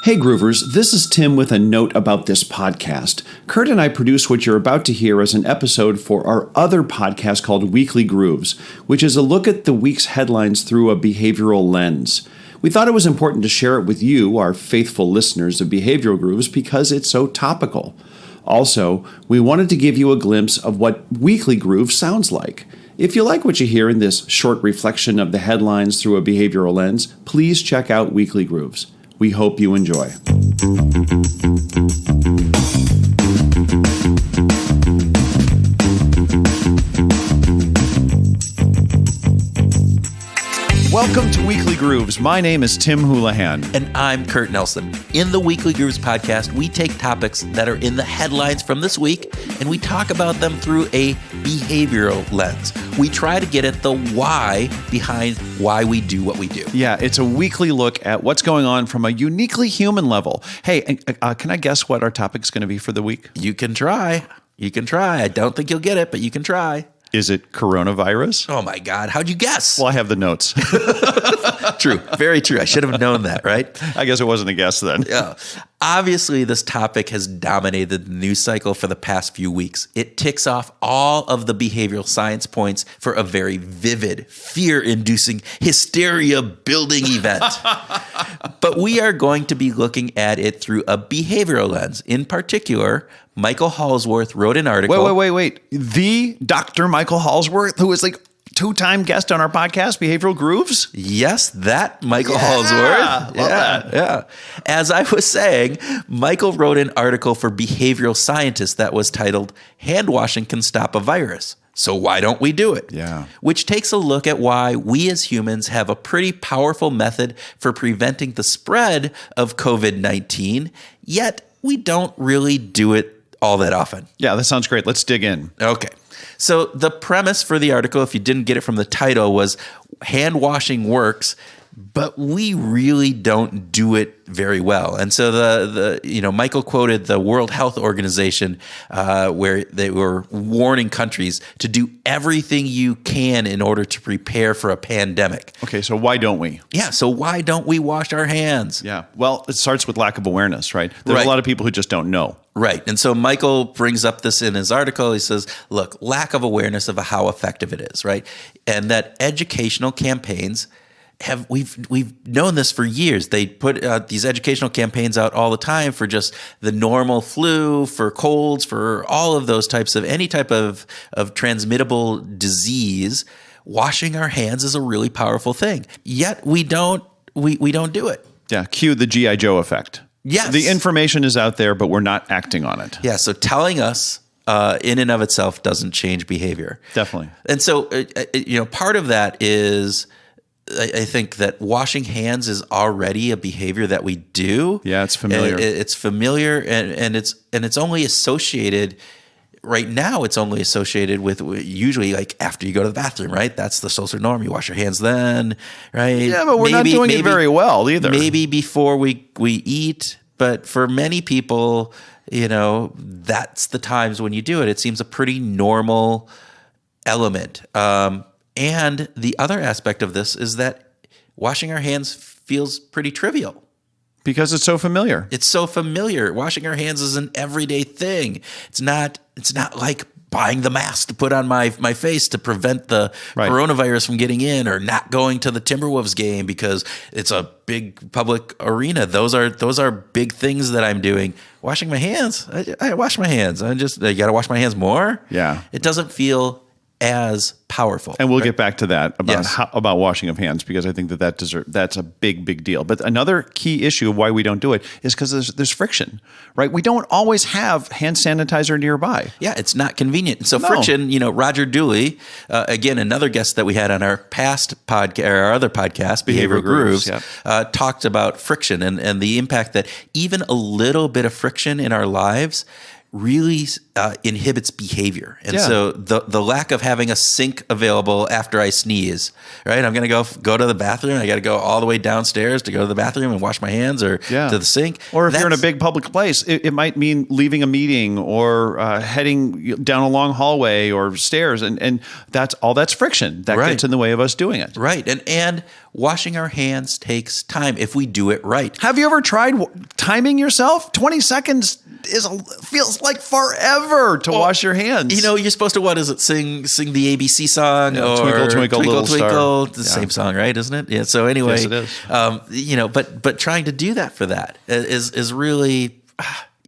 Hey Groovers, this is Tim with a note about this podcast. Kurt and I produce what you're about to hear as an episode for our other podcast called Weekly Grooves, which is a look at the week's headlines through a behavioral lens. We thought it was important to share it with you, our faithful listeners of Behavioral Grooves, because it's so topical. Also, we wanted to give you a glimpse of what Weekly Groove sounds like. If you like what you hear in this short reflection of the headlines through a behavioral lens, please check out Weekly Grooves. We hope you enjoy. Welcome to Weekly Grooves. My name is Tim Houlihan. And I'm Kurt Nelson. In the Weekly Grooves podcast, we take topics that are in the headlines from this week, and we talk about them through a behavioral lens. We try to get at the why behind why we do what we do. Yeah, it's a weekly look at what's going on from a uniquely human level. Hey, can I guess what our topic's going to be for the week? You can try. You can try. I don't think you'll get it, but you can try. Is it coronavirus? Oh my God. How'd you guess? Well, I have the notes. True. Very true. I should have known that, right? I guess it wasn't a guess then. Yeah. Obviously, this topic has dominated the news cycle for the past few weeks. It ticks off all of the behavioral science points for a very vivid, fear-inducing, hysteria-building event. But we are going to be looking at it through a behavioral lens. In particular, Michael Hallsworth wrote an article. Wait. The Dr. Michael Hallsworth, who is like two-time guest on our podcast, Behavioral Grooves? Yes, that Michael Hallsworth. Yeah. As I was saying, Michael wrote an article for Behavioral Scientists that was titled, "Hand Washing Can Stop a Virus. So why don't we do it?" Yeah. Which takes a look at why we as humans have a pretty powerful method for preventing the spread of COVID-19, yet we don't really do it all that often. Yeah, that sounds great. Let's dig in. Okay. So the premise for the article, if you didn't get it from the title, was hand washing works, but we really don't do it very well. And so Michael quoted the World Health Organization where they were warning countries to do everything you can in order to prepare for a pandemic. Okay, so why don't we? Yeah, so why don't we wash our hands? Yeah, well, it starts with lack of awareness, right? There's a lot of people who just don't know. Right. And so Michael brings up this in his article. He says, look, lack of awareness of how effective it is, right? And that educational campaigns we've known this for years. They put these educational campaigns out all the time for just the normal flu, for colds, for all of those types of any type of transmittable disease. Washing our hands is a really powerful thing. Yet we don't do it. Yeah, cue the G.I. Joe effect. Yes. The information is out there, but we're not acting on it. Yeah, so telling us in and of itself doesn't change behavior. Definitely. And so part of that is I think that washing hands is already a behavior that we do. Yeah, it's familiar. It's familiar, and it's only associated right now. It's only associated with usually like after you go to the bathroom, right? That's the social norm. You wash your hands then, right? Yeah, but we're not doing it very well either. Maybe before we eat, but for many people, that's the times when you do it. It seems a pretty normal element. And the other aspect of this is that washing our hands feels pretty trivial. Because it's so familiar. It's so familiar. Washing our hands is an everyday thing. It's not like buying the mask to put on my face to prevent the coronavirus from getting in, or not going to the Timberwolves game because it's a big public arena. Those are big things that I'm doing. Washing my hands. I wash my hands. I got to wash my hands more. Yeah. It doesn't feel as powerful. And we'll get back to that about washing of hands, because I think that's a big deal. But another key issue of why we don't do it is because there's friction, right? We don't always have hand sanitizer nearby. Yeah, it's not convenient. And so friction, Roger Dooley, again, another guest that we had on our past podcast, or our other podcast, Behavioral Grooves, talked about friction and the impact that even a little bit of friction in our lives really inhibits behavior. And so the lack of having a sink available after I sneeze, right? I'm going to go to the bathroom. I got to go all the way downstairs to go to the bathroom and wash my hands or to the sink. Or if you're in a big public place, it might mean leaving a meeting or heading down a long hallway or stairs. And that's friction that gets in the way of us doing it. Right. And washing our hands takes time if we do it right. Have you ever tried timing yourself? 20 seconds feels like forever to wash your hands. You know, you're supposed to, sing the ABC song or Twinkle, Twinkle, Little Star. The same song, right? Isn't it? Yeah. So anyway, yes, it is. But trying to do that for that is really,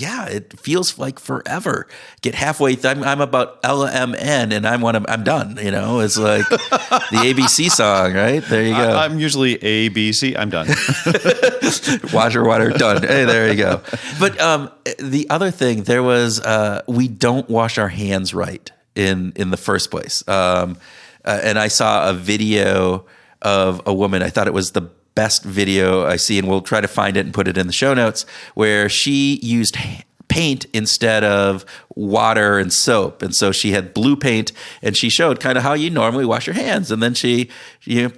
it feels like forever. Get halfway. I'm about LMN and I'm done. You know, it's like the ABC song, right? There you go. I'm usually ABC. I'm done. Water, done. Hey, there you go. But the other thing, there was we don't wash our hands right in the first place. And I saw a video of a woman. I thought it was the best video I see, and we'll try to find it and put it in the show notes, where she used paint instead of water and soap. And so she had blue paint, and she showed kind of how you normally wash your hands. And then she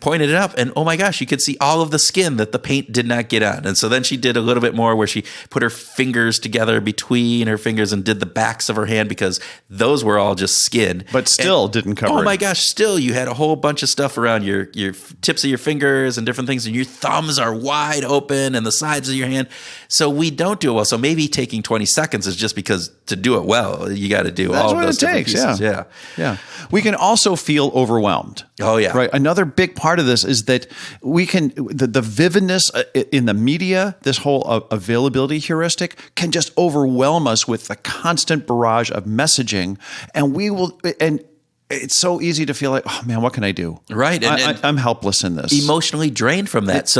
pointed it up, and oh my gosh, you could see all of the skin that the paint did not get on. And so then she did a little bit more where she put her fingers together between her fingers and did the backs of her hand, because those were all just skin. But still didn't cover it. Oh my gosh, still you had a whole bunch of stuff around your tips of your fingers and different things, and your thumbs are wide open and the sides of your hand. So we don't do it well. So maybe taking 20 seconds is just because to do it well, you got to do all of those different pieces. Yeah. We can also feel overwhelmed. Oh yeah. Right. Another big part of this is that we can, the vividness in the media, this whole availability heuristic can just overwhelm us with the constant barrage of messaging. And it's so easy to feel like, oh man, what can I do? Right. And I'm helpless in this. Emotionally drained from that.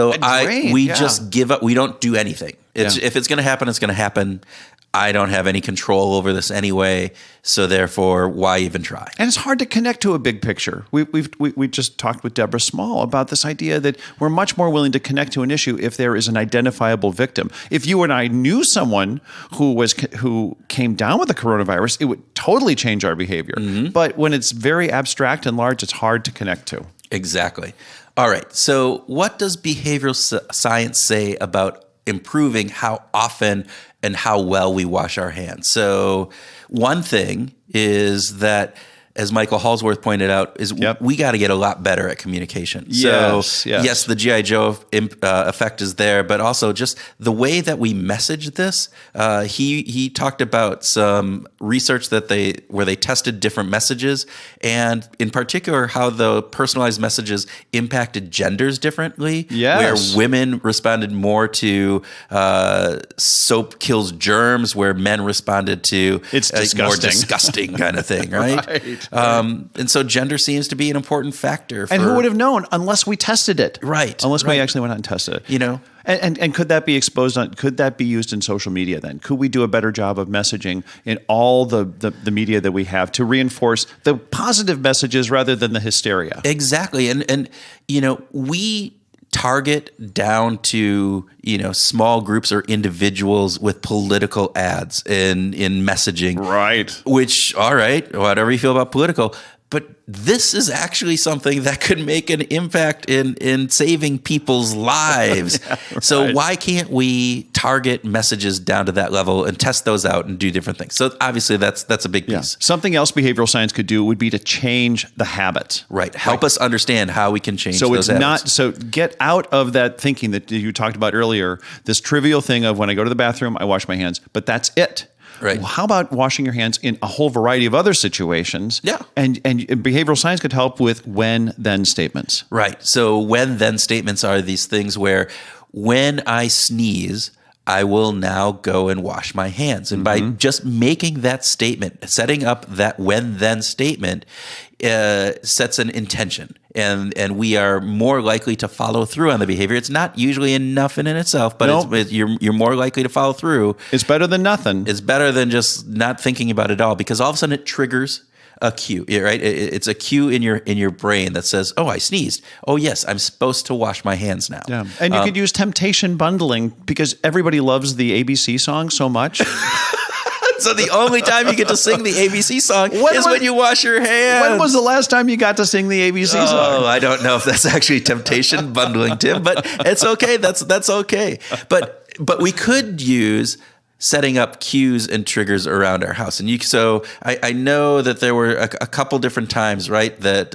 We just give up. We don't do anything. If it's going to happen, it's going to happen. I don't have any control over this anyway, so therefore, why even try? And it's hard to connect to a big picture. We just talked with Deborah Small about this idea that we're much more willing to connect to an issue if there is an identifiable victim. If you and I knew someone who came down with the coronavirus, it would totally change our behavior. Mm-hmm. But when it's very abstract and large, it's hard to connect to. Exactly. All right. So, what does behavioral science say about improving how often and how well we wash our hands? So one thing is that, as Michael Hallsworth pointed out, is we got to get a lot better at communication. Yes. Yes, the G.I. Joe effect is there, but also just the way that we message this. He talked about some research where they tested different messages, and in particular how the personalized messages impacted genders differently. Yes. Where women responded more to soap kills germs, where men responded to it's disgusting. More disgusting kind of thing, right? And so gender seems to be an important factor. And who would have known unless we tested it? Right. Unless we actually went out and tested it. You know? And could that be exposed could that be used in social media then? Could we do a better job of messaging in all the media that we have to reinforce the positive messages rather than the hysteria? Exactly. And we target down to small groups or individuals with political ads in messaging, right? Which, all right, whatever you feel about political, but this is actually something that could make an impact in saving people's lives. Yeah, right. So why can't we target messages down to that level and test those out and do different things? So obviously that's a big piece. Something else behavioral science could do would be to change the habit. Right. Help us understand how we can change those habits. So get out of that thinking that you talked about earlier, this trivial thing of when I go to the bathroom, I wash my hands, but that's it. Right. Well, how about washing your hands in a whole variety of other situations? Yeah. And behavioral science could help with when-then statements. Right. So when-then statements are these things where when I sneeze, I will now go and wash my hands. And by just making that statement, setting up that when-then statement, sets an intention. And we are more likely to follow through on the behavior. It's not usually enough in itself, but you're more likely to follow through. It's better than nothing. It's better than just not thinking about it at all, because all of a sudden it triggers a cue, right? It's a cue in your brain that says, "Oh, I sneezed. Oh, yes, I'm supposed to wash my hands now." Yeah, and you could use temptation bundling because everybody loves the ABC song so much. So the only time you get to sing the ABC song is when you wash your hands. When was the last time you got to sing the ABC song? Oh, I don't know if that's actually temptation bundling, Tim, but it's okay. That's okay. But we could use setting up cues and triggers around our house. And so I know that there were a couple different times, right, that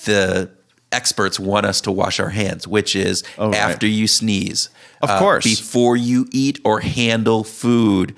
the experts want us to wash our hands, which is after you sneeze. Of course. Before you eat or handle food.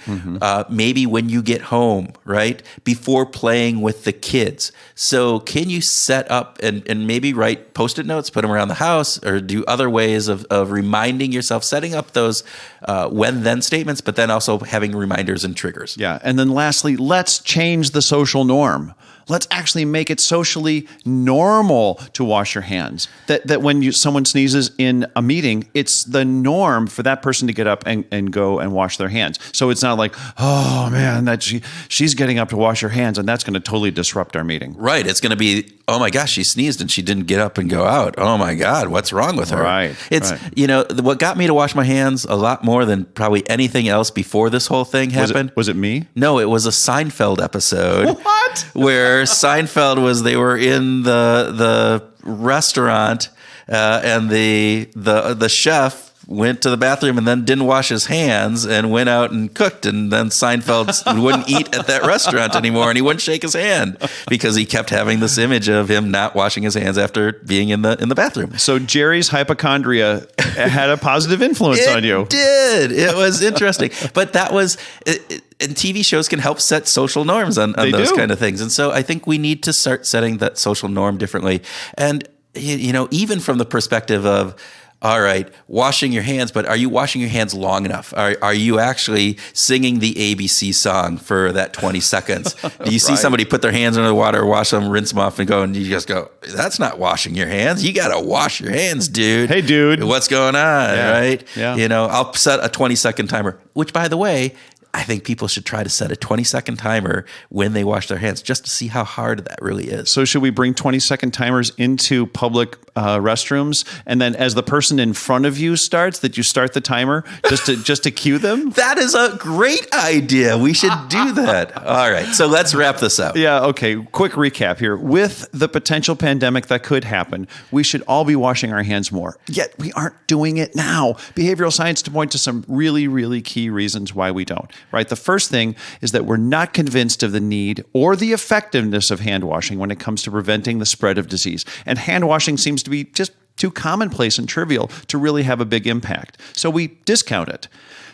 Maybe when you get home, right? Before playing with the kids. So can you set up and maybe write Post-it notes, put them around the house, or do other ways of reminding yourself, setting up those when-then statements, but then also having reminders and triggers. Yeah. And then lastly, let's change the social norm. Let's actually make it socially normal to wash your hands. That when someone sneezes in a meeting, it's the norm for that person to get up and go and wash their hands. So it's not like, oh man, that she's getting up to wash her hands, and that's going to totally disrupt our meeting. Right. It's going to be, oh my gosh, she sneezed and she didn't get up and go out. Oh my God, what's wrong with her? Right. It's, what got me to wash my hands a lot more than probably anything else before this whole thing happened. Was it me? No, it was a Seinfeld episode. What? Where Seinfeld they were in the restaurant and the chef went to the bathroom and then didn't wash his hands and went out and cooked, and then Seinfeld wouldn't eat at that restaurant anymore, and he wouldn't shake his hand because he kept having this image of him not washing his hands after being in the bathroom. So Jerry's hypochondria had a positive influence on you. It did. It was interesting. But that was and TV shows can help set social norms on those kind of things. And so I think we need to start setting that social norm differently. And even from the perspective of, all right, washing your hands, but are you washing your hands long enough? Are you actually singing the ABC song for that 20 seconds? Do you see somebody put their hands under the water, wash them, rinse them off, and go, and you just go, that's not washing your hands. You got to wash your hands, dude. Hey, dude. What's going on, right? Yeah. I'll set a 20-second timer, which, by the way, I think people should try to set a 20-second timer when they wash their hands just to see how hard that really is. So should we bring 20-second timers into public restrooms, and then as the person in front of you starts, that you start the timer just to cue them? That is a great idea. We should do that. All right. So let's wrap this up. Yeah. Okay. Quick recap here. With the potential pandemic that could happen, we should all be washing our hands more. Yet we aren't doing it now. Behavioral science to point to some really, really key reasons why we don't. Right. The first thing is that we're not convinced of the need or the effectiveness of hand washing when it comes to preventing the spread of disease. And hand washing seems to be just too commonplace and trivial to really have a big impact. So we discount it.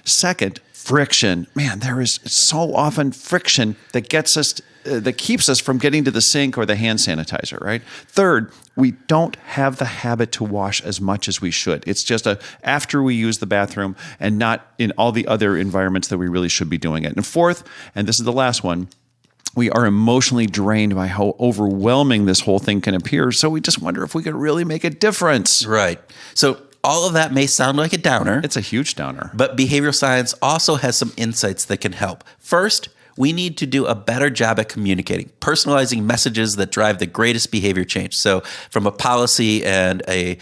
Second, friction. Man, there is so often friction that gets us that keeps us from getting to the sink or the hand sanitizer, right? Third, we don't have the habit to wash as much as we should. It's just after we use the bathroom and not in all the other environments that we really should be doing it. And fourth, and this is the last one, we are emotionally drained by how overwhelming this whole thing can appear. So we just wonder if we could really make a difference. Right. So all of that may sound like a downer. It's a huge downer. But behavioral science also has some insights that can help. First, we need to do a better job at communicating, personalizing messages that drive the greatest behavior change. So from a policy and a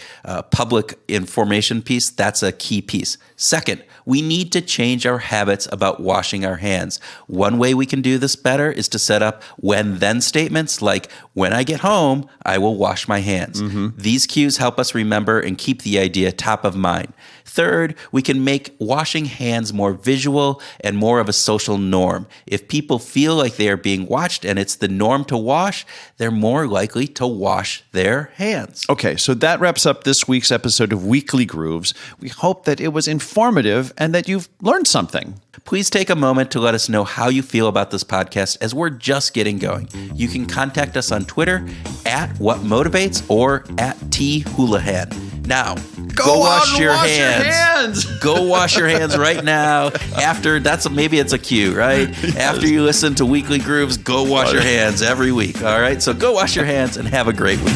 public information piece, that's a key piece. Second, we need to change our habits about washing our hands. One way we can do this better is to set up when-then statements like, when I get home, I will wash my hands. Mm-hmm. These cues help us remember and keep the idea top of mind. Third, we can make washing hands more visual and more of a social norm. If people feel like they are being watched and it's the norm to wash, they're more likely to wash their hands. Okay, so that wraps up this week's episode of Weekly Grooves. We hope that it was informative and that you've learned something. Please take a moment to let us know how you feel about this podcast as we're just getting going. You can contact us on Twitter @WhatMotivates or @THoulahan. Now, go wash your hands. Go wash your hands right now. Maybe it's a cue, right? Yes. After you listen to Weekly Grooves, go wash your hands every week. All right. So go wash your hands and have a great week.